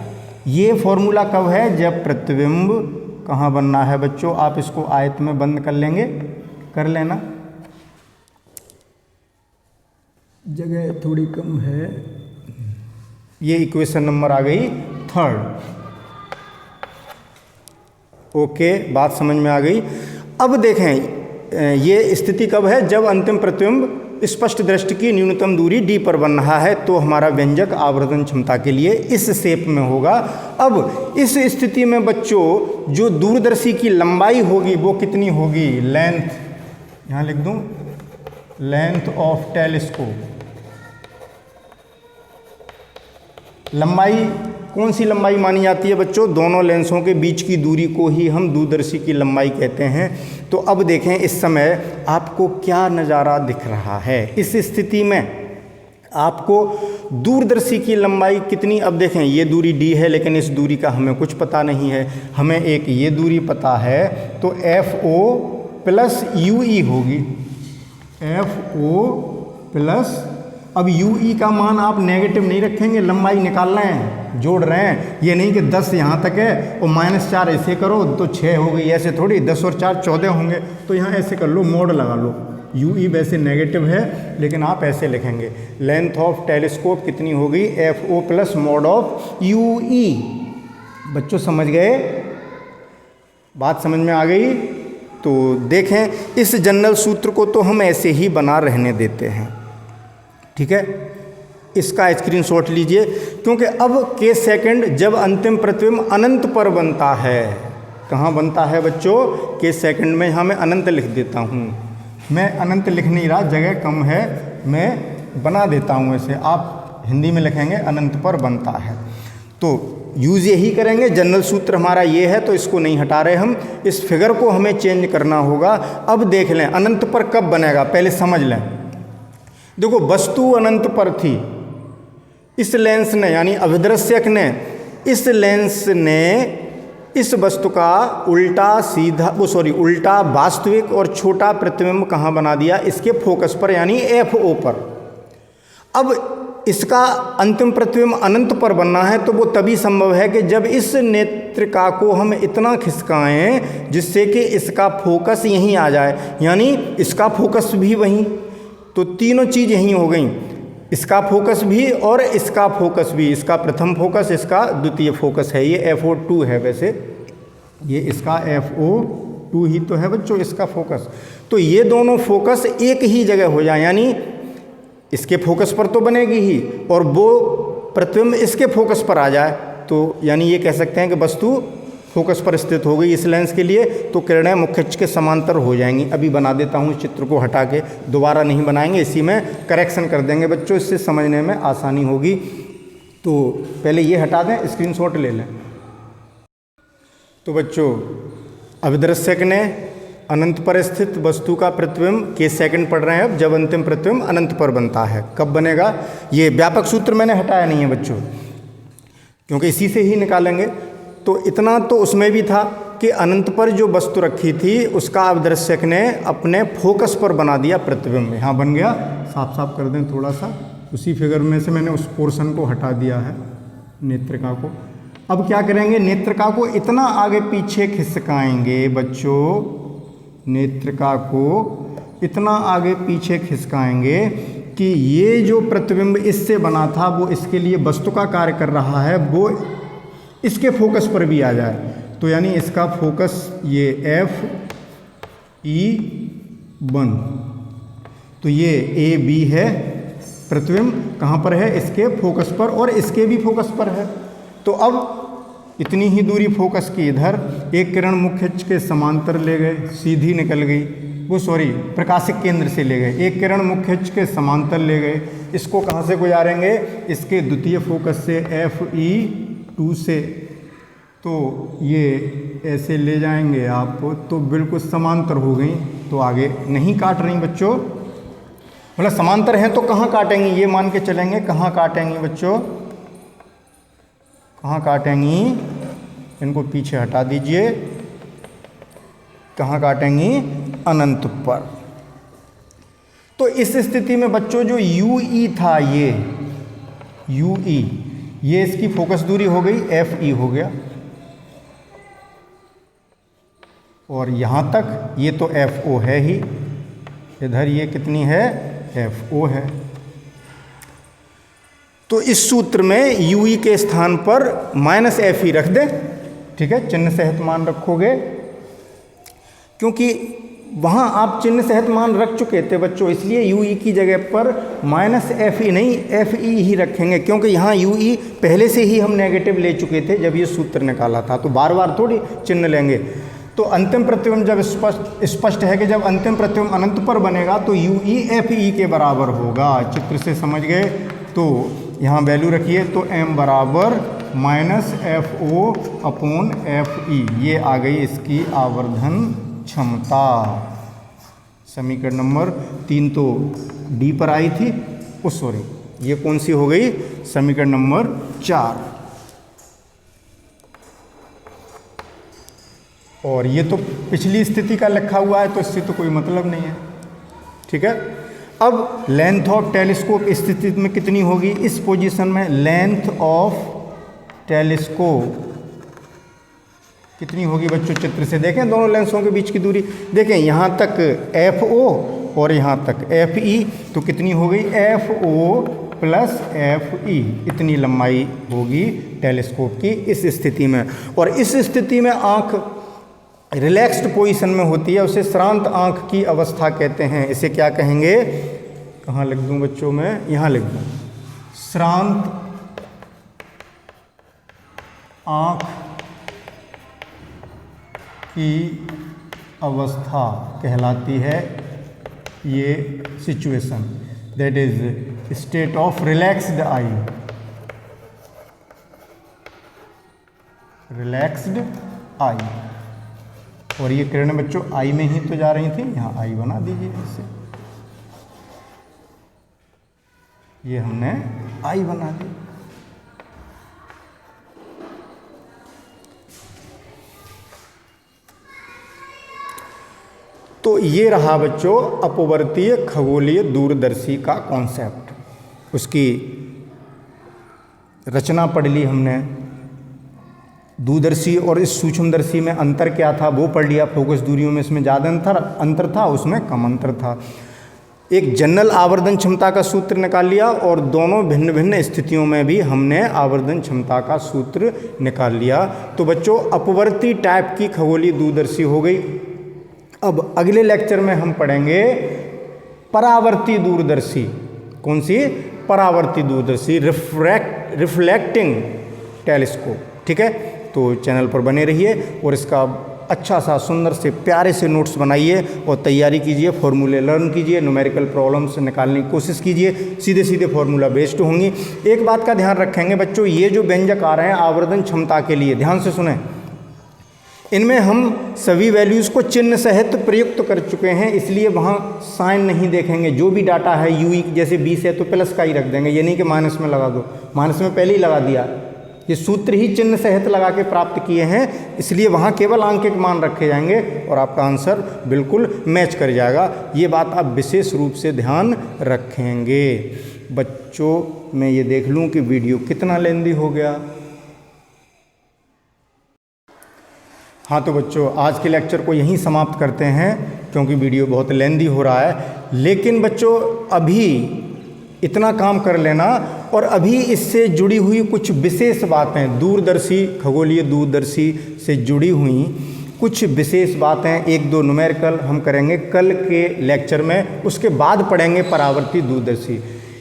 ये फॉर्मूला कब है? जब प्रतिबिंब कहाँ बनना है बच्चों? आप इसको आयत में बंद कर लेंगे, कर लेना, जगह थोड़ी कम है। ये इक्वेशन नंबर आ गई 3rd। ओके, बात समझ में आ गई। अब देखें, ये स्थिति कब है? जब अंतिम प्रतिबिंब स्पष्ट दृष्टि की न्यूनतम दूरी d पर बन रहा है, तो हमारा व्यंजक आवर्धन क्षमता के लिए इस शेप में होगा। अब इस स्थिति में बच्चों जो दूरदर्शी की लंबाई होगी वो कितनी होगी? लेंथ, यहाँ लिख दूं, लेंथ ऑफ टेलीस्कोप। लंबाई कौन सी लंबाई मानी जाती है बच्चों? दोनों लेंसों के बीच की दूरी को ही हम दूरदर्शी की लंबाई कहते हैं। तो अब देखें, इस समय आपको क्या नज़ारा दिख रहा है? इस स्थिति में आपको दूरदर्शी की लंबाई कितनी? अब देखें, ये दूरी d है, लेकिन इस दूरी का हमें कुछ पता नहीं है, हमें एक ये दूरी पता है, तो FO+UE होगी, FO+, अब UE का मान आप नेगेटिव नहीं रखेंगे, लंबाई निकालना है, जोड़ रहे हैं। ये नहीं कि 10 यहाँ तक है और -4 ऐसे करो तो 6 हो गई, ऐसे थोड़ी 10 और 4 14 होंगे। तो यहाँ ऐसे कर लो, मोड लगा लो। UE वैसे नेगेटिव है लेकिन आप ऐसे लिखेंगे, लेंथ ऑफ टेलीस्कोप कितनी होगी, FO plus mode of UE। बच्चों समझ गए, बात समझ में आ गई? तो देखें, इस जनरल सूत्र को तो हम ऐसे ही बना रहने देते हैं, ठीक है। इसका स्क्रीनशॉट लीजिए, क्योंकि अब के सेकंड जब अंतिम प्रतिबिंब अनंत पर बनता है, कहाँ बनता है बच्चों, के सेकंड में यहाँ मैं अनंत लिख देता हूँ। मैं अनंत लिख नहीं रहा, जगह कम है, मैं बना देता हूँ ऐसे, आप हिंदी में लिखेंगे अनंत पर बनता है। तो यूज़ यही करेंगे, जनरल सूत्र हमारा ये है तो इसको नहीं हटा रहे हम, इस फिगर को हमें चेंज करना होगा। अब देख लें अनंत पर कब बनेगा, पहले समझ लें। देखो वस्तु अनंत पर थी, इस लेंस ने यानी अभिदृश्यक ने, इस लेंस ने इस वस्तु का उल्टा सीधा उल्टा वास्तविक और छोटा प्रतिबिंब कहाँ बना दिया, इसके फोकस पर यानी FO पर। अब इसका अंतिम प्रतिबिंब अनंत पर बनना है तो वो तभी संभव है कि जब इस नेत्रिका को हम इतना खिसकाएं जिससे कि इसका फोकस यहीं आ जाए, यानी इसका फोकस भी वहीं। तो तीनों चीज़ यहीं हो गई, इसका फोकस भी और इसका फोकस भी। इसका प्रथम फोकस, इसका द्वितीय फोकस है, ये FO2 है, वैसे ये इसका FO2 ही तो है बच्चों इसका फोकस। तो ये दोनों फोकस एक ही जगह हो जाए, यानी इसके फोकस पर तो बनेगी ही और वो प्रतिबिंब इसके फोकस पर आ जाए, तो यानी ये कह सकते हैं कि वस्तु फोकस पर स्थित हो गई इस लेंस के लिए। तो किरणें मुख्य अक्ष के समांतर हो जाएंगी। अभी बना देता हूँ चित्र को हटा के, दोबारा नहीं बनाएंगे, इसी में करेक्शन कर देंगे बच्चों, इससे समझने में आसानी होगी। तो पहले ये हटा दें, स्क्रीनशॉट ले लें। तो बच्चों अभिदृश्यक ने अनंत पर स्थित वस्तु का प्रतिबिंब के सेकंड पढ़ रहे हैं अब, जब अंतिम प्रतिबिंब अनंत पर बनता है। कब बनेगा, ये व्यापक सूत्र मैंने हटाया नहीं है बच्चों, क्योंकि इसी से ही निकालेंगे। तो इतना तो उसमें भी था कि अनंत पर जो वस्तु रखी थी उसका अभिदृश्यक ने अपने फोकस पर बना दिया प्रतिबिंब। यहाँ बन गया, साफ साफ कर दें थोड़ा सा, उसी फिगर में से मैंने उस पोर्शन को हटा दिया है, नेत्रिका को। अब क्या करेंगे, नेत्रिका को इतना आगे पीछे खिसकाएंगे बच्चों, नेत्रिका को इतना आगे पीछे खिसकाएंगे कि ये जो प्रतिबिंब इससे बना था वो इसके लिए वस्तु का कार्य कर रहा है, वो इसके फोकस पर भी आ जाए। तो यानी इसका फोकस ये FE1, तो ये AB है, प्रतिबिंब कहाँ पर है, इसके फोकस पर, और इसके भी फोकस पर है। तो अब इतनी ही दूरी फोकस की इधर, एक किरण मुख्य अक्ष के समांतर ले गए, सीधी निकल गई, वो प्रकाशिक केंद्र से ले गए, एक किरण मुख्य अक्ष के समांतर ले गए। इसको कहाँ से गुजारेंगे, इसके द्वितीय फोकस से FE2 से। तो ये ऐसे ले जाएंगे आप, तो बिल्कुल समांतर हो गई, तो आगे नहीं काट रही बच्चों, मतलब समांतर हैं तो कहाँ काटेंगी, ये मान के चलेंगे। कहाँ काटेंगी बच्चों, कहाँ काटेंगी, इनको पीछे हटा दीजिए, कहाँ काटेंगी, अनंत पर। तो इस स्थिति में बच्चों जो UE था, ये UE, ये इसकी फोकस दूरी हो गई, FE हो गया, और यहाँ तक ये तो FO है ही, इधर ये कितनी है, FO है। तो इस सूत्र में UE के स्थान पर -FE रख दें, ठीक है, चिन्ह सहित मान रखोगे, क्योंकि वहाँ आप चिन्ह सहित मान रख चुके थे बच्चों, इसलिए UE की जगह पर -FE नहीं FE ही रखेंगे, क्योंकि यहाँ UE पहले से ही हम नेगेटिव ले चुके थे जब ये सूत्र निकाला था, तो बार बार थोड़ी चिन्ह लेंगे। तो अंतिम प्रतिबिंब जब स्पष्ट है कि जब अंतिम प्रतिबिंब अनंत पर बनेगा तो UE FE के बराबर होगा। चित्र से समझ गए, तो यहाँ वैल्यू रखिए, तो m बराबर -FO/FE, ये आ गई इसकी आवर्धन क्षमता। समीकरण नंबर 3 तो D पर आई थी, ये कौन सी हो गई, समीकरण नंबर 4। और ये तो पिछली स्थिति का लिखा हुआ है, तो इससे तो कोई मतलब नहीं है, ठीक है। अब लेंथ ऑफ टेलीस्कोप स्थिति में कितनी होगी, इस पोजीशन में लेंथ ऑफ टेलीस्कोप कितनी होगी बच्चों, चित्र से देखें दोनों लेंसों के बीच की दूरी, देखें यहाँ तक FO और यहाँ तक FE, तो कितनी हो गई FO प्लस FE, इतनी लंबाई होगी टेलीस्कोप की इस स्थिति में। और इस स्थिति में आँख रिलैक्स्ड पोजीशन में होती है, उसे श्रांत आँख की अवस्था कहते हैं। इसे क्या कहेंगे, कहाँ लिख दूँ बच्चों मैं, यहाँ लिख दूँ, श्रांत आँख की अवस्था कहलाती है ये situation, that is state of relaxed eye, relaxed eye. और ये किरणें बच्चों आई में ही तो जा रही थी, यहाँ आई बना दीजिए इससे, ये हमने आई बना दी। तो ये रहा बच्चों अपवर्तीय खगोलीय दूरदर्शी का कॉन्सेप्ट, उसकी रचना पढ़ ली हमने, दूरदर्शी और इस सूक्ष्मदर्शी में अंतर क्या था वो पढ़ लिया, फोकस दूरियों में इसमें ज़्यादा अंतर था, उसमें कम अंतर था। एक जनरल आवर्धन क्षमता का सूत्र निकाल लिया और दोनों भिन्न भिन्न स्थितियों में भी हमने आवर्धन क्षमता का सूत्र निकाल लिया। तो बच्चों अपवर्ती टाइप की खगोलीय दूरदर्शी हो गई। अब अगले लेक्चर में हम पढ़ेंगे परावर्ती दूरदर्शी। कौन सी? परावर्ती दूरदर्शी, रिफ्लेक्टिंग टेलीस्कोप। ठीक है, तो चैनल पर बने रहिए और इसका अच्छा सा सुंदर से प्यारे से नोट्स बनाइए और तैयारी कीजिए, फॉर्मूले लर्न कीजिए, न्यूमेरिकल प्रॉब्लम्स निकालने की कोशिश कीजिए, सीधे सीधे फॉर्मूला बेस्ड होंगी। एक बात का ध्यान रखेंगे बच्चों, ये जो व्यंजक आ रहे हैं आवर्धन क्षमता के लिए, ध्यान से सुने, इनमें हम सभी वैल्यूज़ को चिन्ह सहित प्रयुक्त कर चुके हैं, इसलिए वहाँ साइन नहीं देखेंगे। जो भी डाटा है यू जैसे 20 है तो प्लस का ही रख देंगे, ये नहीं कि माइनस में लगा दो, माइनस में पहले ही लगा दिया। ये सूत्र ही चिन्ह सहित लगा के प्राप्त किए हैं, इसलिए वहाँ केवल अंकित मान रखे जाएंगे और आपका आंसर बिल्कुल मैच कर जाएगा। ये बात आप विशेष रूप से ध्यान रखेंगे। बच्चों मैं ये देख लूँ कि वीडियो कितना लेंदी हो गया। हाँ तो बच्चों आज के लेक्चर को यहीं समाप्त करते हैं क्योंकि वीडियो बहुत लेंदी हो रहा है। लेकिन बच्चों अभी इतना काम कर लेना और अभी इससे जुड़ी हुई कुछ विशेष बातें, दूरदर्शी खगोलीय दूरदर्शी से जुड़ी हुई कुछ विशेष बातें, एक दो न्यूमेरिकल हम करेंगे कल के लेक्चर में, उसके बाद पढ़ेंगे परावर्ती दूरदर्शी।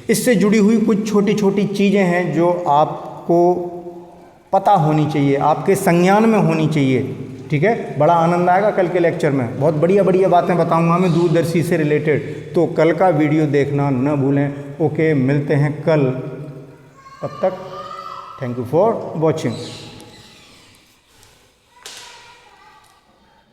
इससे जुड़ी हुई कुछ छोटी छोटी चीज़ें हैं जो आपको पता होनी चाहिए, आपके संज्ञान में होनी चाहिए। ठीक है, बड़ा आनंद आएगा कल के लेक्चर में, बहुत बढ़िया बढ़िया बातें बताऊंगा मैं दूरदर्शी से रिलेटेड, तो कल का वीडियो देखना न भूलें। ओके, मिलते हैं कल, तब तक थैंक यू फॉर वॉचिंग।